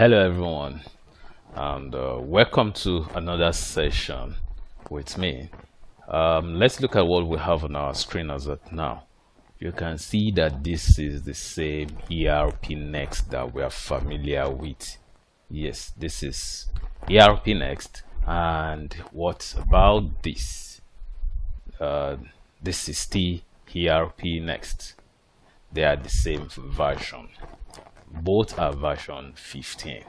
Hello everyone, and welcome to another session with me. Let's look at what we have on our screen as of now. You can see that this is the same ERPNext that we are familiar with. Yes, this is ERPNext, and what about this? This is still ERPNext. They are the same version. Both are version 15,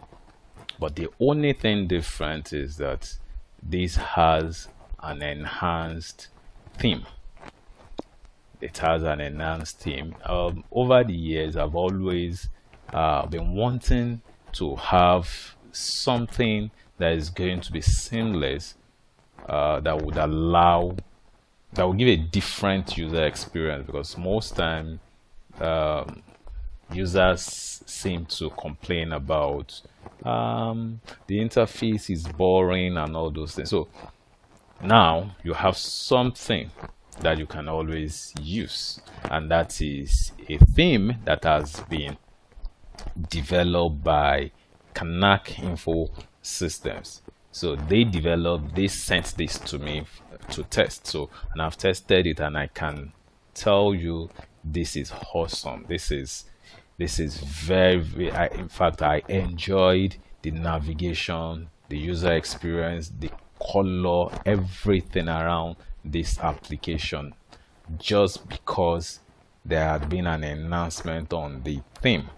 but the only thing different is that this has an enhanced theme. It has an enhanced theme. Over the years, I've always been wanting to have something that is going to be seamless, that will give a different user experience, because most time users seem to complain about the interface is boring and all those things. So now you have something that you can always use, and that is a theme that has been developed by Kanak Infosystems. So they sent this to me to test. So, and I've tested it, and I can tell you this is awesome. This is very in fact, I enjoyed the navigation, the user experience, the color, everything around this application, just because there had been an enhancement on the theme.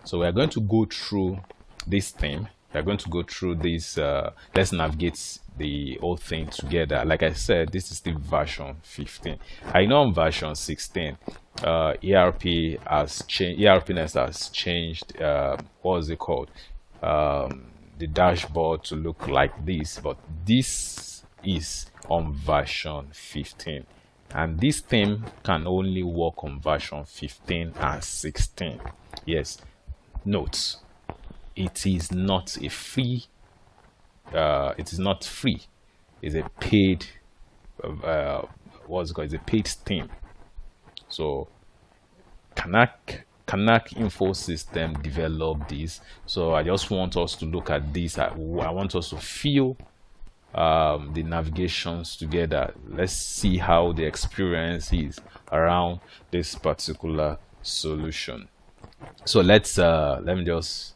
So we are going to go through this theme. We are going to go through this. Let's navigate the whole thing together. Like I said, this is the version 15. I know on version 16, ERPNext has changed. What is it called? The dashboard to look like this, but this is on version 15, and this theme can only work on version 15 and 16. Yes, note, it is not a free. It is not free. It's a paid. What's it called? It's a paid theme. So Kanak Infosystems developed this. So I just want us to look at this. I want us to feel the navigations together. Let's see how the experience is around this particular solution. So let me just.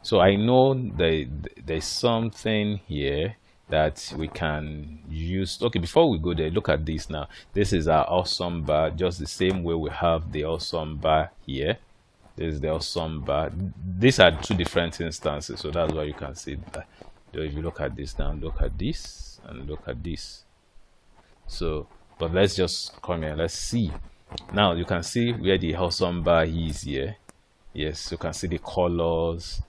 So I know there's something here that we can use. Okay, before we go there, look at this now. This is our awesome bar, just the same way we have the awesome bar here. This is the awesome bar. These are two different instances, so that's why you can see that. If you look at this now, look at this and look at this. So, but let's just come here. Let's see. Now you can see where the awesome bar is here. Yes, you can see the colors,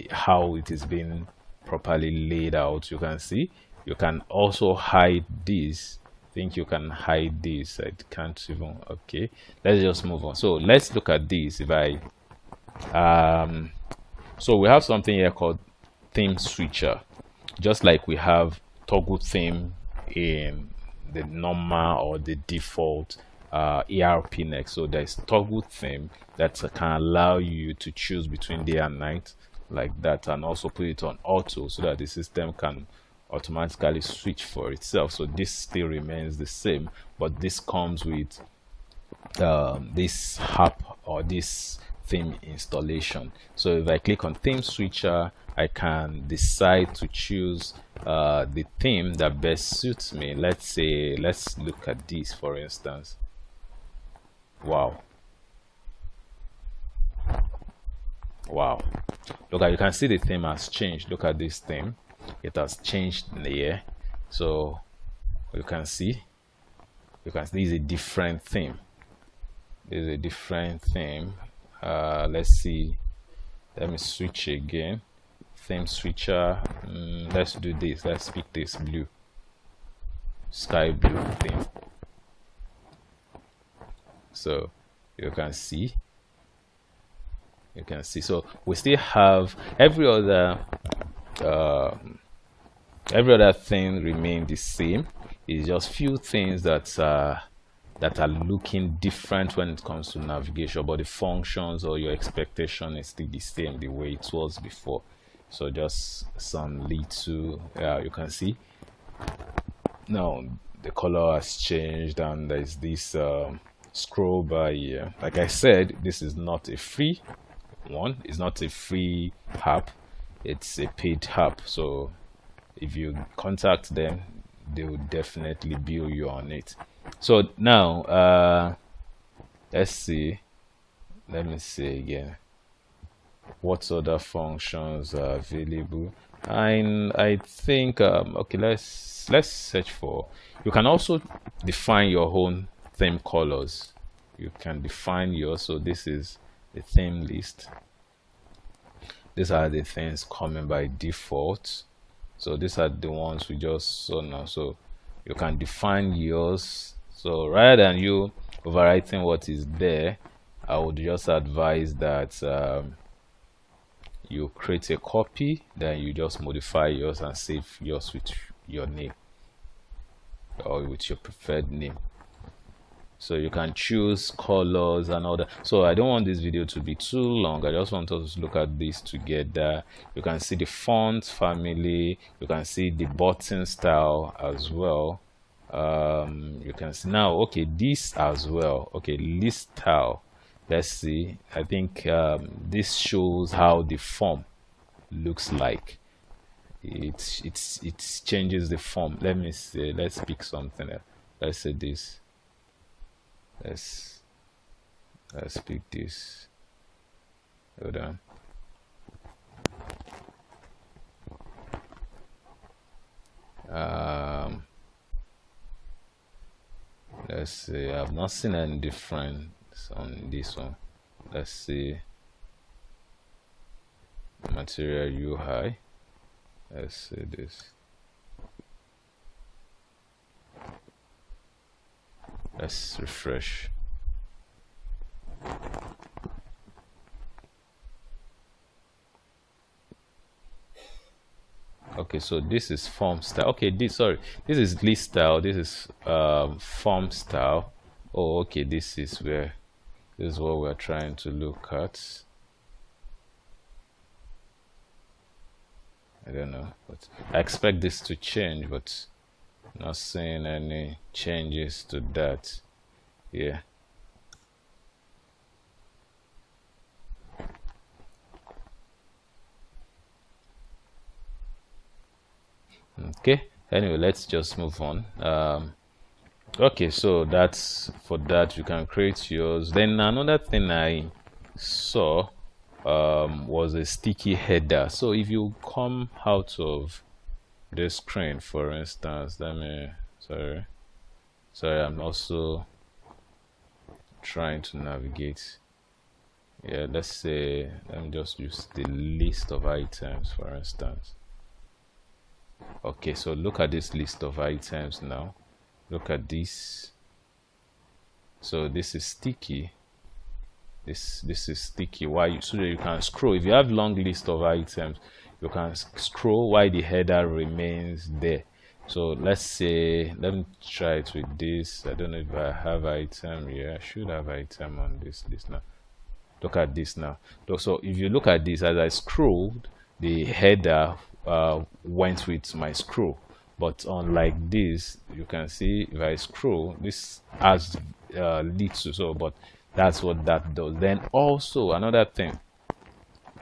how it is being properly laid out. You can see. You can also hide this. I think you can hide this. I can't even. Okay, let's just move on. So let's look at this. If I so we have something here called theme switcher, just like we have toggle theme in the normal or the default ERPNext. So there's toggle theme that can allow you to choose between day and night, like that, and also put it on auto so that the system can automatically switch for itself. So this still remains the same, but this comes with this app or this theme installation. So if I click on theme switcher, I can decide to choose the theme that best suits me. Let's look at this, for instance. Wow, look at, you can see the theme has changed. Look at this theme, it has changed here. So you can see this is a different theme. Let's see, let me switch again. Theme switcher. Let's do this. Let's pick this blue, sky blue theme. So you can see. So we still have every other thing remain the same. It's just few things that that are looking different when it comes to navigation, but the functions or your expectation is still the same the way it was before. So just some little you can see now the color has changed, and there's this scroll bar here. Like I said, this is not a free one, it's not a free app, it's a paid app. So if you contact them, they will definitely bill you on it. So now let's see, let me see again what other functions are available. And I think okay, let's search for, you can also define your own theme colors. You can define yours. So this is the theme list. These are the things coming by default. So these are the ones we just saw now. So you can define yours. So rather than you overwriting what is there, I would just advise that you create a copy, then you just modify yours and save yours with your name or with your preferred name. So you can choose colors and all that. So I don't want this video to be too long, I just want us to look at this together. You can see the font family, you can see the button style as well. You can see now, okay, this as well. Okay, list style, let's see. I think this shows how the form looks like. It changes the form. Let me see, let's pick something else. Let's say this. Let's pick this. Hold on. Let's see, I've not seen any difference on this one. Let's see, material UI. Let's see this. Let's refresh. Okay, so this is form style. Okay, this is list style, this is form style. Oh, okay, this is what we're trying to look at. I don't know, but I expect this to change, but not seeing any changes to that. Yeah. Okay, anyway, let's just move on. Okay, so that's for that. You can create yours. Then another thing I saw was a sticky header. So if you come out of this screen, for instance, sorry, I'm also trying to navigate. Yeah, let's say let me just use the list of items, for instance. Okay, so look at this list of items now. Look at this. So this is sticky. This is sticky. Why? So that you can scroll. If you have long list of items, you can scroll while the header remains there. So let's say, let me try it with this. I don't know if I have item here. I should have item on this list now. Look at this now. So if you look at this, as I scrolled, the header went with my scroll. But unlike this, you can see if I scroll, this has little. So, but that's what that does. Then also another thing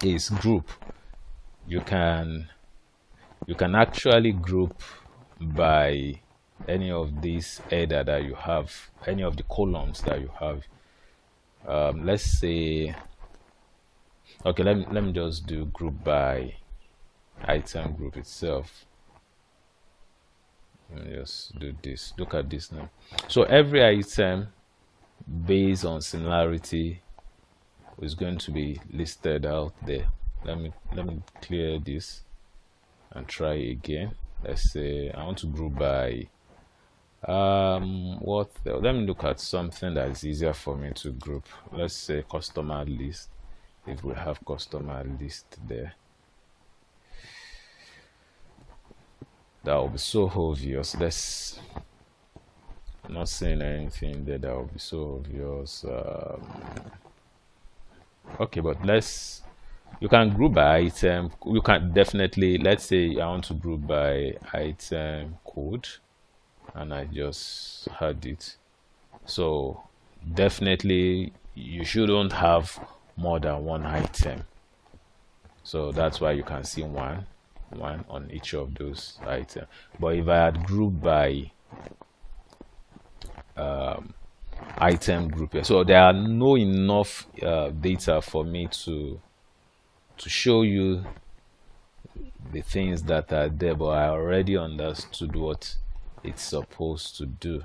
is group. You can actually group by any of these header that you have, any of the columns that you have. Let's say, okay, let me just do group by item group itself. Let me just do this. Look at this now. So every item based on similarity is going to be listed out there. Let me clear this and try again. Let's say I want to group by let me look at something that is easier for me to group. Let's say customer list. If we have customer list there, that will be so obvious. I'm not seeing anything there that will be so obvious. Okay, but you can group by item. You can definitely, let's say I want to group by item code, and I just had it. So definitely you shouldn't have more than one item. So that's why you can see one on each of those items. But if I had grouped by item group here, so there are no enough data for me to show you the things that are there, but I already understood what it's supposed to do.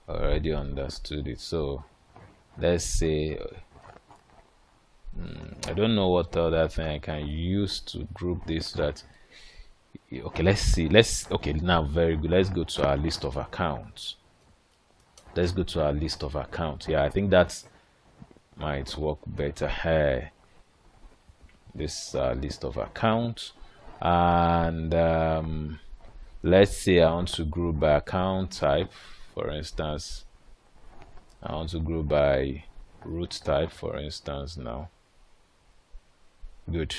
Already understood it. So let's say I don't know what other thing I can use to group this. That okay, let's see. Okay, now very good. Let's go to our list of accounts. Let's go to our list of accounts. Yeah, I think that might work better here. This list of accounts, and let's say I want to group by account type. For instance, I want to group by root type, for instance. Now good,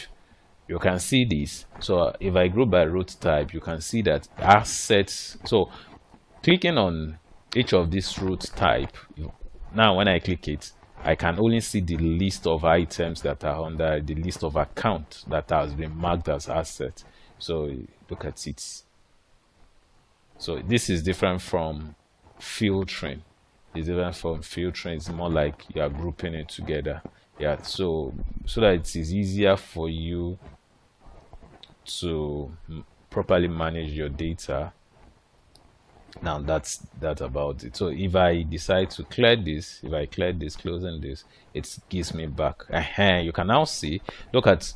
you can see this. So if I group by root type, you can see that assets. So clicking on each of these root type, now when I click it, I can only see the list of items that are under the list of accounts that has been marked as asset. So look at it. So this is different from filtering. It's different from filtering. It's more like you are grouping it together. Yeah, so that it is easier for you to properly manage your data. Now that's about it. So if I decide to clear this, if I clear this, closing this, it gives me back. You can now see. Look at.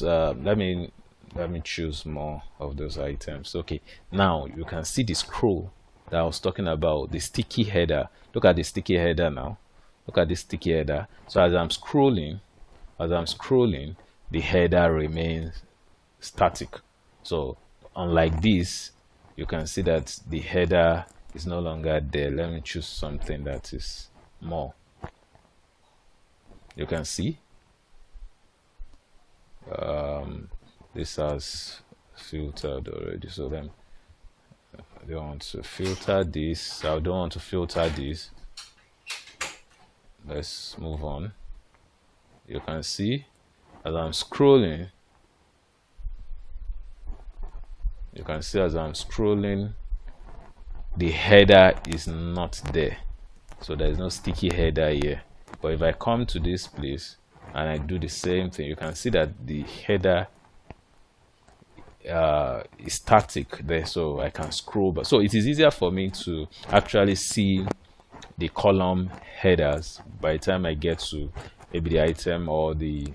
Let me choose more of those items. Okay, now you can see the scroll that I was talking about, the sticky header. Look at the sticky header now. Look at this sticky header. So as I'm scrolling, the header remains static. So unlike this, you can see that the header is no longer there. Let me choose something that is more. You can see this has filtered already. So then I don't want to filter this. I don't want to filter this. Let's move on. You can see as I'm scrolling, the header is not there. So there is no sticky header here. But if I come to this place and I do the same thing, you can see that the header is static there, so I can scroll back. So it is easier for me to actually see the column headers by the time I get to maybe the item or the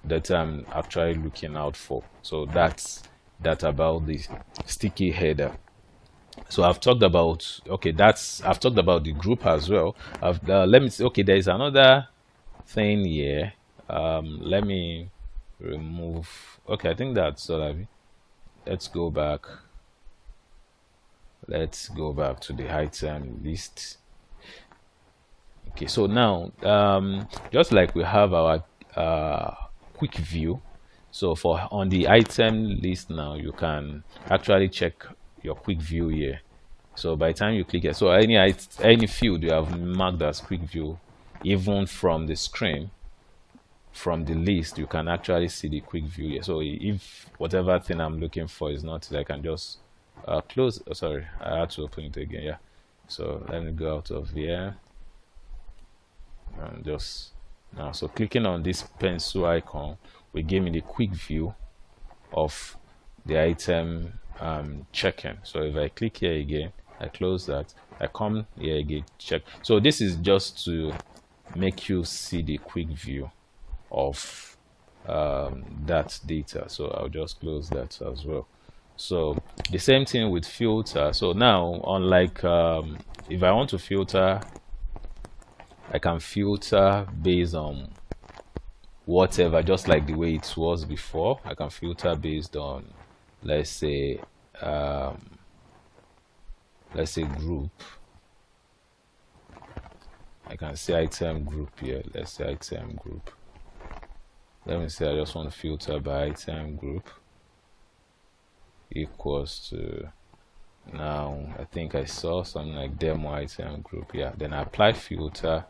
data I'm actually looking out for. So that's about the sticky header. So I've talked about, okay, I've talked about the group as well. Let me see. Okay, there is another thing here. Let me remove. Okay, I think that's all of it. Let's go back to the item list. Okay, so now just like we have our quick view, so for on the item list now, you can actually check your quick view here. So by the time you click it, so any field you have marked as quick view, even from the screen, from the list, you can actually see the quick view here. So if whatever thing I'm looking for is not, I can just close. Oh, sorry, I had to open it again. Yeah, so let me go out of here and just now. So clicking on this pencil icon will give me the quick view of the item checking. So if I click here again, I close that, I come here again, check. So this is just to make you see the quick view of that data. So I'll just close that as well. So the same thing with filter. So now, unlike if I want to filter, I can filter based on whatever, just like the way it was before. I can filter based on, let's say let's say group. I can say item group here. Let's say item group. Let me say I just want to filter by item group equals to, now I think I saw something like demo item group. Yeah, then I apply filter.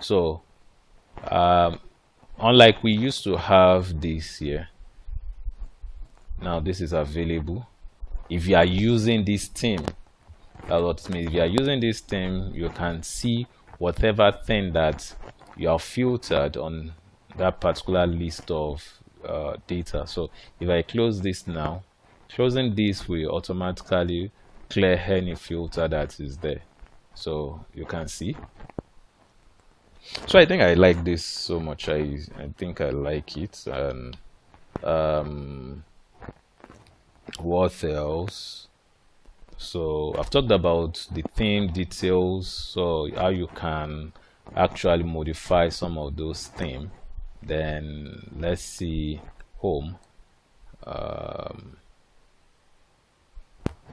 So unlike we used to have this here, now this is available. If you are using this theme, that's what it means. If you are using this theme, you can see whatever thing that you have filtered on that particular list of data. So if I close this now, closing this will automatically clear any filter that is there, so you can see. So I think I like this so much. I think I like it. And what else? So I've talked about the theme details, so how you can actually modify some of those themes. Then let's see home.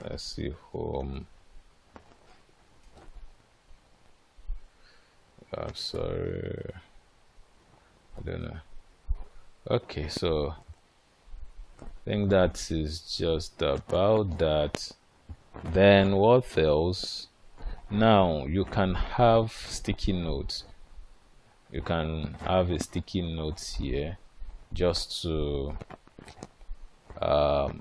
Let's see home. I'm sorry, I don't know. Okay, so I think that is just about that. Then what else? Now you can have sticky notes. You can have a sticky note here, just to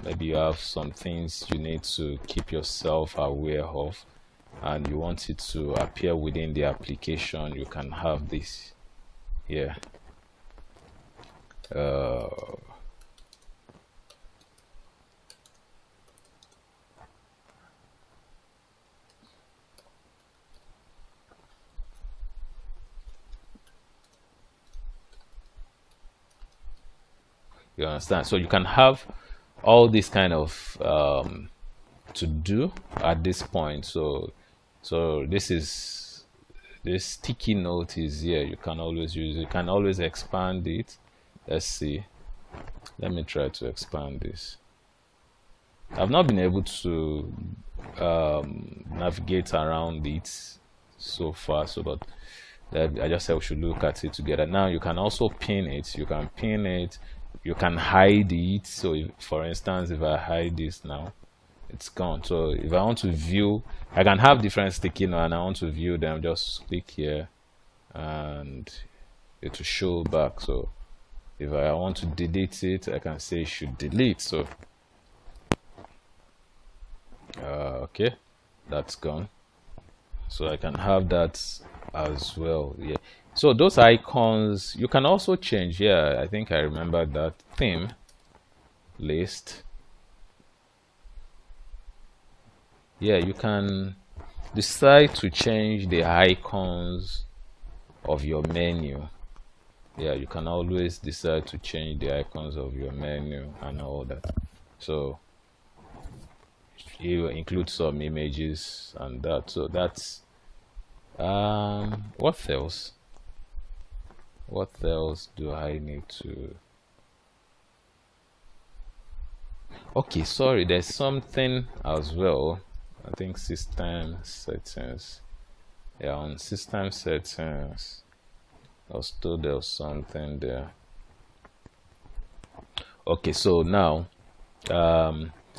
maybe you have some things you need to keep yourself aware of, and you want it to appear within the application. You can have this here. You understand? So you can have all this kind of to do at this point. So this sticky note is here. You can always use it. You can always expand it. Let's see. Let me try to expand this. I've not been able to navigate around it so far, so but I just said we should look at it together. Now you can also pin it. You can pin it. You can hide it. So if, for instance, if I hide this now, it's gone. So if I want to view, I can have different sticky notes and I want to view them, just click here and it will show back. So if I want to delete it, I can say it should delete. So okay, that's gone. So I can have that as well. Yeah, so those icons you can also change. Yeah, I think I remember that theme list. Yeah, you can decide to change the icons of your menu. Yeah, you can always decide to change the icons of your menu and all that. So you include some images and that. So that's what else? What else do I need to? Okay, sorry, there's something as well. I think system settings. Yeah, on system settings, I was told there was something there. Okay, so now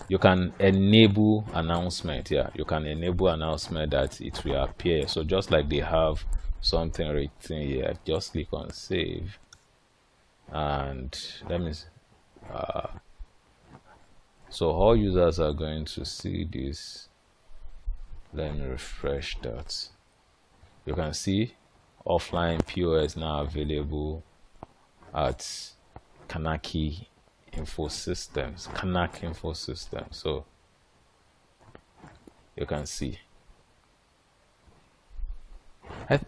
you can enable announcement. Yeah, you can enable announcement that it will appear. So just like they have something written here, just click on save, and let me so all users are going to see this. Let me refresh that. You can see offline POS now available at Kanak Infosystems. Kanak Infosystems. So you can see.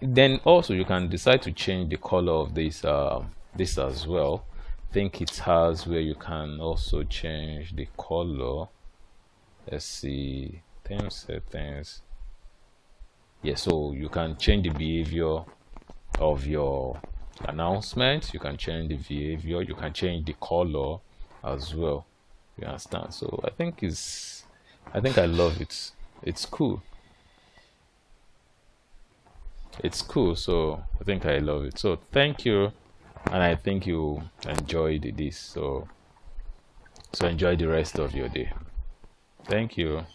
Then also you can decide to change the color of this this as well. I think it has where you can also change the color. Let's see, theme settings. Yeah, so you can change the behavior of your announcement. You can change the behavior. You can change the color as well. You understand? So I think I love it. It's cool. it's cool. So I think I love it. So thank you, and I think you enjoyed this. So enjoy the rest of your day. Thank you.